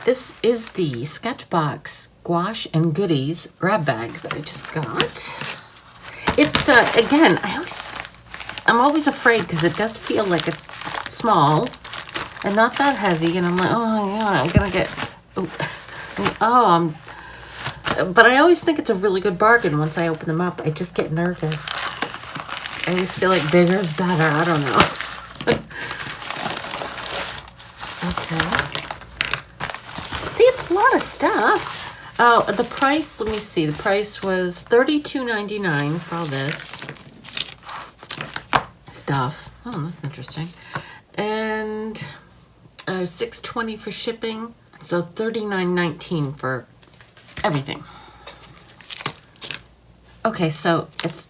this is the Sketchbox Gouache and Goodies grab bag that I just got. It's, again, I'm always afraid because it does feel like it's small and not that heavy. And I'm like, oh, yeah, I'm going to get, but I always think it's a really good bargain once I open them up. I just get nervous. I always feel like bigger is better. I don't know. Okay. See, it's a lot of stuff. Oh, the price, let me see. The price was $32.99 for all this stuff. Oh, that's interesting. And $6.20 for shipping. So $39.19 for everything. Okay, so it's,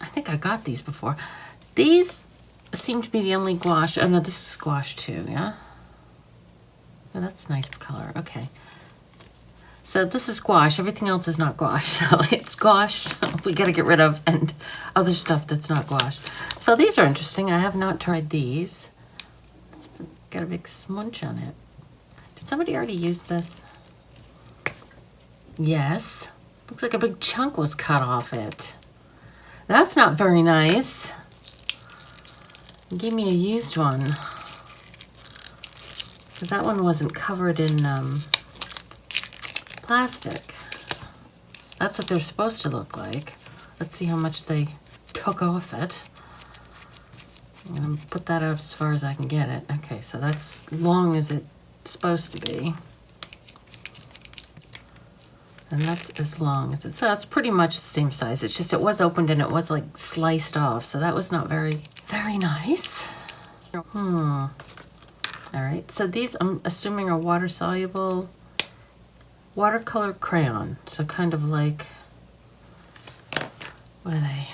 I think I got these before. These seem to be the only gouache. Oh no, this is gouache too, yeah? Oh, that's nice color, okay. So this is gouache, everything else is not gouache. So it's gouache we gotta get rid of and other stuff that's not gouache. So these are interesting, I have not tried these. It's got a big smudge on it. Did somebody already use this? Yes. Looks like a big chunk was cut off it. That's not very nice. Give me a used one. Because that one wasn't covered in plastic. That's what they're supposed to look like. Let's see how much they took off it. I'm going to put that out as far as I can get it. Okay, so that's long as it's supposed to be. And that's as long as it's, so it's pretty much the same size. It's just, it was opened and it was like sliced off. So that was not very, very nice. All right, so these I'm assuming are water soluble watercolor crayon. So kind of like, what are they?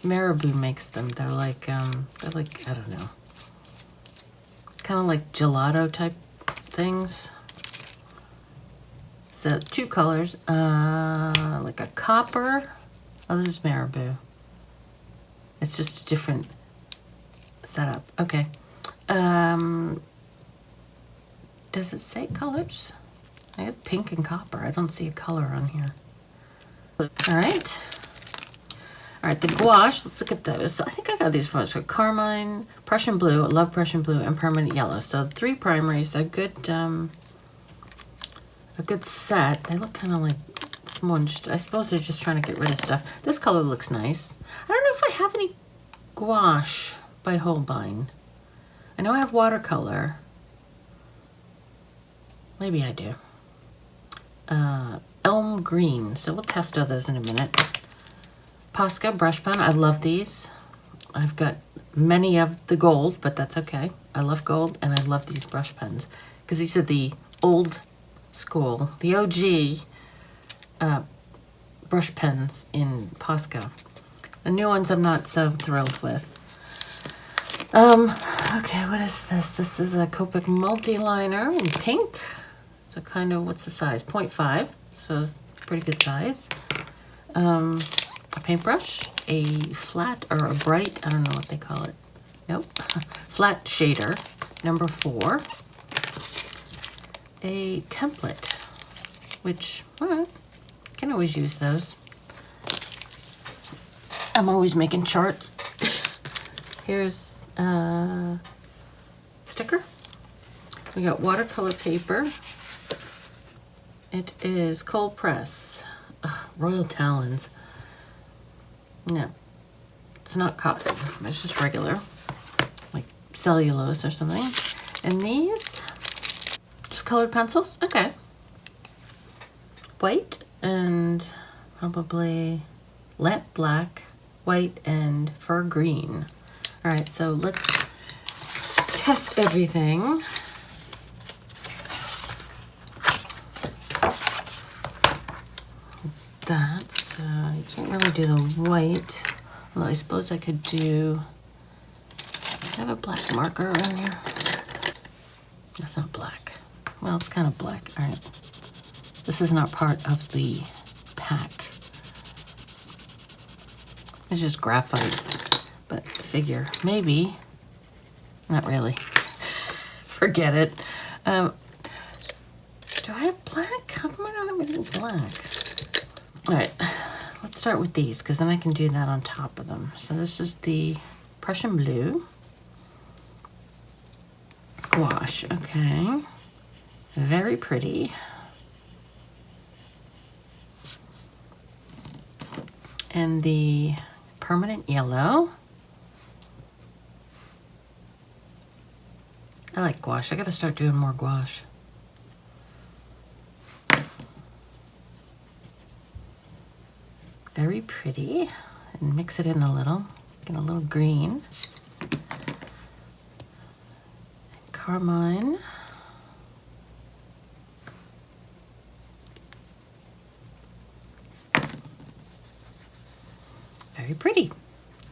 Marabou makes them. They're like, I don't know. Kind of like gelato type things. So 2 colors, like a copper. Oh, this is Marabou. It's just a different setup. Okay. Does it say colors? I have pink and copper. I don't see a color on here. All right. All right, the gouache, let's look at those. So I think I got these from, so Carmine, Prussian Blue, I love Prussian Blue, and Permanent Yellow. So 3 primaries, a good set. They look kind of like smudged. I suppose they're just trying to get rid of stuff. This color looks nice. I don't know if I have any gouache by Holbein. I know I have watercolor. Maybe I do. Elm Green. So we'll test all those in a minute. Posca brush pen. I love these. I've got many of the gold, but that's okay. I love gold and I love these brush pens because these are the old school, the OG brush pens in Posca. The new ones I'm not so thrilled with. Okay, what is this? This is a Copic multi-liner in pink. So kind of, what's the size? 0.5, so it's pretty good size. A paintbrush, a flat or a bright, I don't know what they call it. Nope, flat shader, number 4. A template, which, all right, can always use those. I'm always making charts. Here's a sticker. We got watercolor paper. It is cold press. Ugh, Royal Talons. No, it's not cotton. It's just regular, like cellulose or something. And these, just colored pencils. Okay. White and probably lamp black, white, and fur green. All right, so let's test everything. That's, you can't really do the white, although I suppose I could do, I have a black marker around here. That's not black. Well, it's kind of black. All right. This is not part of the pack. It's just graphite, but I figure maybe, not really. Forget it. Do I have black? How come I don't have anything black? All right, let's start with these because then I can do that on top of them. So this is the Prussian blue gouache. Okay, very pretty. And the permanent yellow. I like gouache. I gotta start doing more gouache. Very pretty. And mix it in a little. Get a little green. Carmine. Very pretty.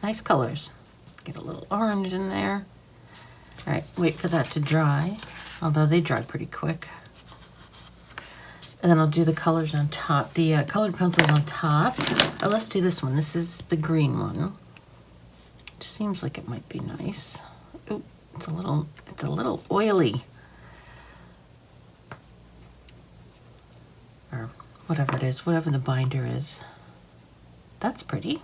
Nice colors. Get a little orange in there. All right, wait for that to dry, although they dry pretty quick. And then I'll do the colors on top, the colored pencils on top. Oh, let's do this one. This is the green one. It seems like it might be nice. Ooh, it's a little oily. Or whatever it is, whatever the binder is. That's pretty.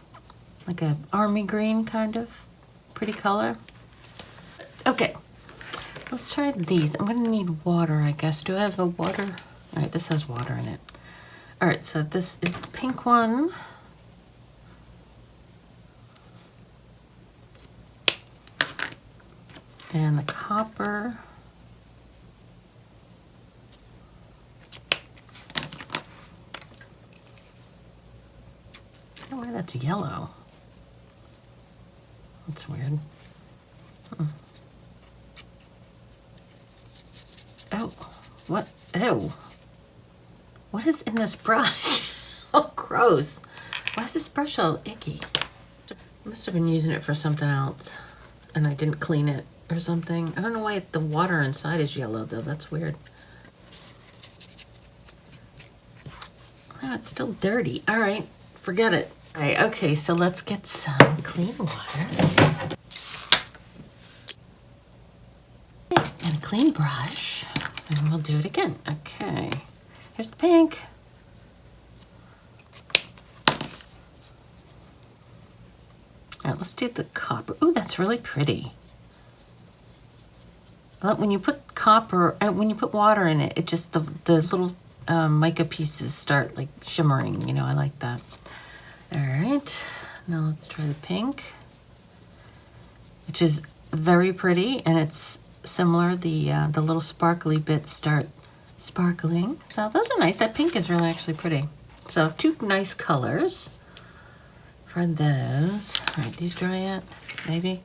Like a army green kind of pretty color. Okay, let's try these. I'm gonna need water, I guess. Do I have the water? All right, this has water in it. All right, so this is the pink one. And the copper. I don't know why that's yellow. That's weird. Oh, what? Ew. What is in this brush? Oh, gross. Why is this brush all icky? I must have been using it for something else and I didn't clean it or something. I don't know why the water inside is yellow though. That's weird. Oh, it's still dirty. All right, forget it. All right, okay, so let's get some clean water. And a clean brush. And we'll do it again. Okay, here's the pink. All right, let's do the copper. Ooh, that's really pretty. When you put copper, when you put water in it, it just, the little mica pieces start like shimmering, you know, I like that. All right, now let's try the pink, which is very pretty, and it's similar, the little sparkly bits start sparkling. So those are nice. That pink is really actually pretty. So two nice colors for those. All right, these dry yet? Maybe.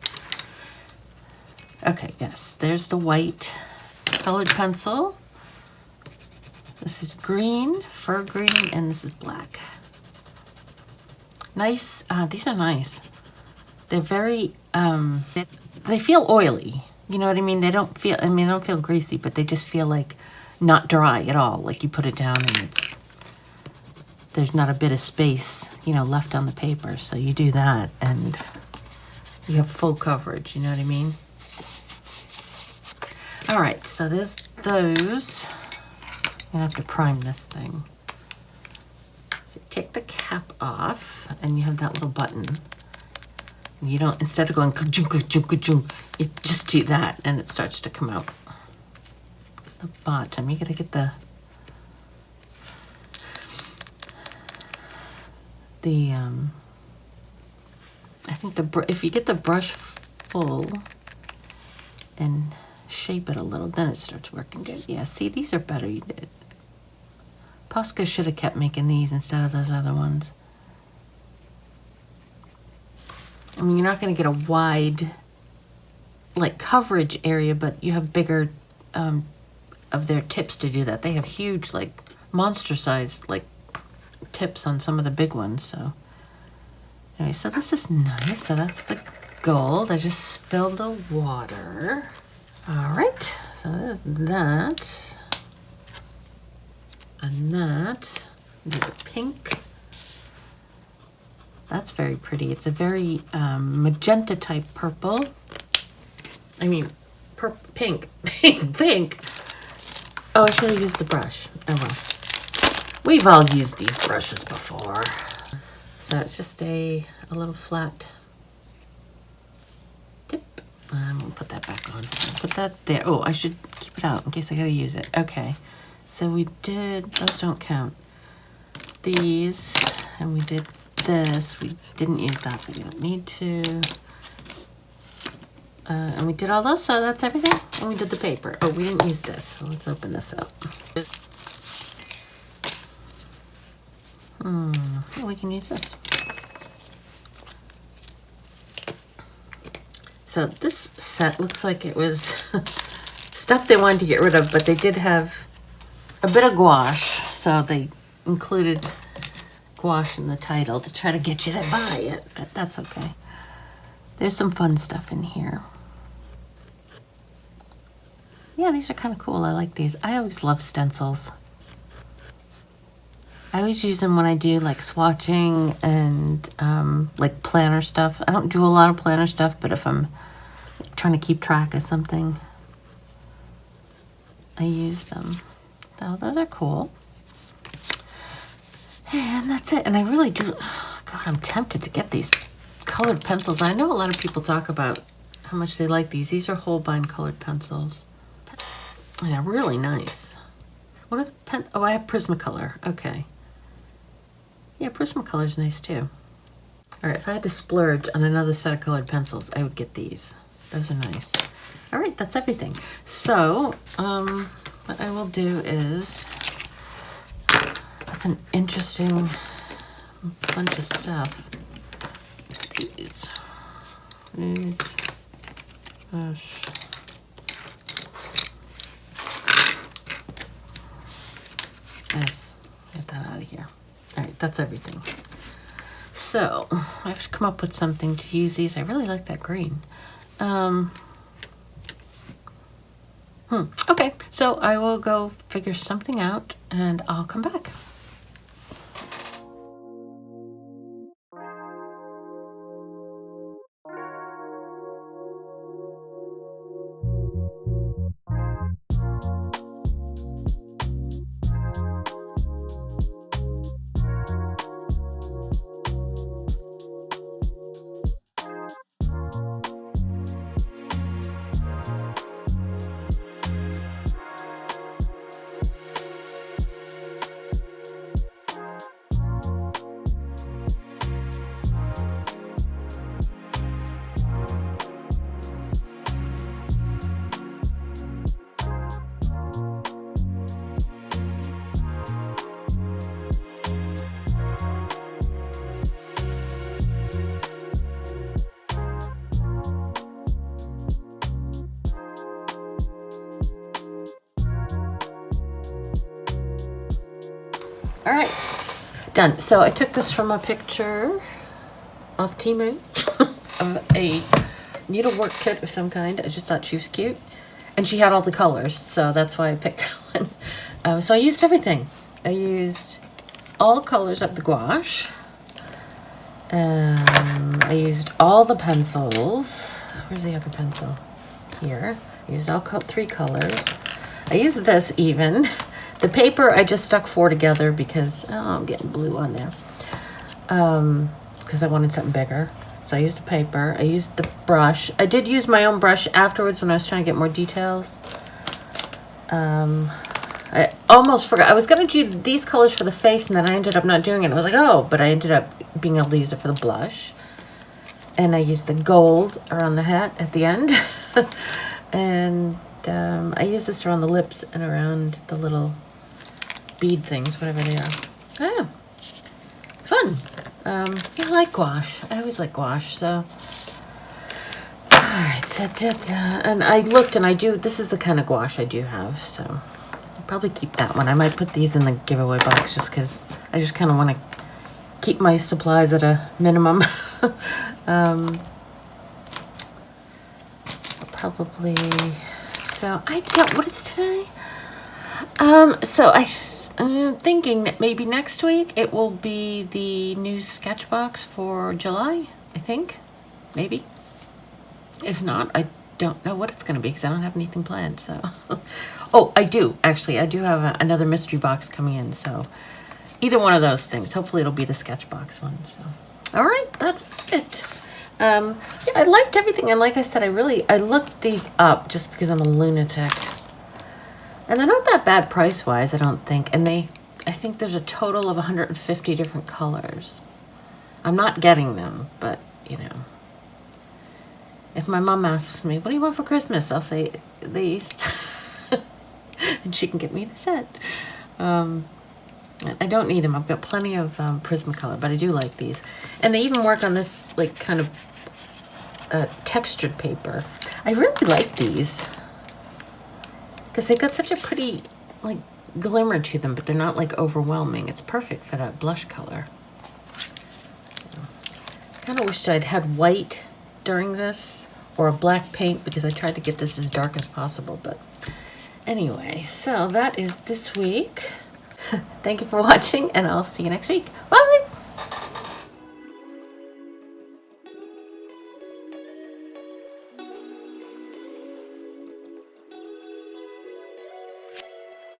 Okay, yes, there's the white colored pencil. This is green, fur green, and this is black. Nice, these are nice. They're very, they feel oily. You know what I mean? They don't feel, I mean, they don't feel greasy, but they just feel like not dry at all. Like you put it down and there's not a bit of space, you know, left on the paper. So you do that and you have full coverage, you know what I mean? All right, so there's those. I'm gonna have to prime this thing. So you take the cap off and you have that little button. And you don't, instead of going ka-choom, ka-choom, ka-choom, you just do that and it starts to come out. The bottom, you gotta get I think if you get the brush full and shape it a little, then it starts working good. Yeah, see, these are better. You did. Posca should have kept making these instead of those other ones. I mean, you're not going to get a wide, like, coverage area, but you have bigger of their tips to do that. They have huge, like, monster-sized, like, tips on some of the big ones, so. Anyway, so this is nice. So that's the gold. I just spilled the water. All right, so there's that. And that. Do the pink. That's very pretty. It's a very magenta type purple. I mean, pink. Pink. Oh, I should have used the brush. Oh well. We've all used these brushes before. So it's just a little flat tip. I'm gonna put that back on. Put that there. Oh, I should keep it out in case I gotta use it. Okay. So we did, those don't count. These, and we did this. We didn't use that, but we don't need to. And we did all those, so that's everything. And we did the paper. Oh, we didn't use this, so let's open this up. Oh, we can use this. So this set looks like it was stuff they wanted to get rid of, but they did have a bit of gouache, so they included gouache in the title to try to get you to buy it, but that's okay. There's some fun stuff in here. Yeah, these are kind of cool. I like these. I always love stencils. I always use them when I do like swatching and like planner stuff. I don't do a lot of planner stuff, but if I'm trying to keep track of something, I use them. So those are cool. And that's it. And I really do, oh God, I'm tempted to get these colored pencils. I know a lot of people talk about how much they like these. These are Holbein colored pencils. And they're really nice. What are the pen? Oh, I have Prismacolor. Okay. Yeah, Prismacolor is nice too. All right, if I had to splurge on another set of colored pencils, I would get these. Those are nice. All right, that's everything. So, what I will do is, that's an interesting bunch of stuff. These. Yes, get that out of here. All right, that's everything. So I have to come up with something to use these. I really like that green. Okay, so I will go figure something out and I'll come back. All right, done. So I took this from a picture of Temu of a needlework kit of some kind. I just thought she was cute. And she had all the colors, so that's why I picked that one. So I used everything. I used all colors of the gouache. I used all the pencils. Where's the other pencil? Here. I used all three colors. I used this even. The paper, I just stuck 4 together because, oh, I'm getting blue on there. Because I wanted something bigger. So I used the paper. I used the brush. I did use my own brush afterwards when I was trying to get more details. I almost forgot. I was going to do these colors for the face, and then I ended up not doing it. I was like, oh, but I ended up being able to use it for the blush. And I used the gold around the hat at the end. And I used this around the lips and around the little bead things, whatever they are. Ah, fun. I like gouache. I always like gouache, so. All right, so and I looked and I do, this is the kind of gouache I do have, so I'll probably keep that one. I might put these in the giveaway box just because I just kind of want to keep my supplies at a minimum. Probably, so I don't, what is today? So I'm thinking that maybe next week it will be the new Sketchbox for July, I think, maybe. If not, I don't know what it's going to be because I don't have anything planned. So, oh, I do actually. I do have another mystery box coming in. So, either one of those things. Hopefully, it'll be the Sketchbox one. So, all right, that's it. Yeah, I liked everything, and like I said, I looked these up just because I'm a lunatic, and they're not that bad price wise, I don't think. And I think there's a total of 150 different colors. I'm not getting them, but you know. If my mom asks me, what do you want for Christmas? I'll say these. And she can get me the set. I don't need them. I've got plenty of Prismacolor, but I do like these. And they even work on this like kind of textured paper. I really like these because they've got such a pretty like glimmer to them, but they're not like overwhelming. It's perfect for that blush color. Kind of wished I'd had white during this, or a black paint, because I tried to get this as dark as possible. But anyway, so that is this week. Thank you for watching, and I'll see you next week. Bye!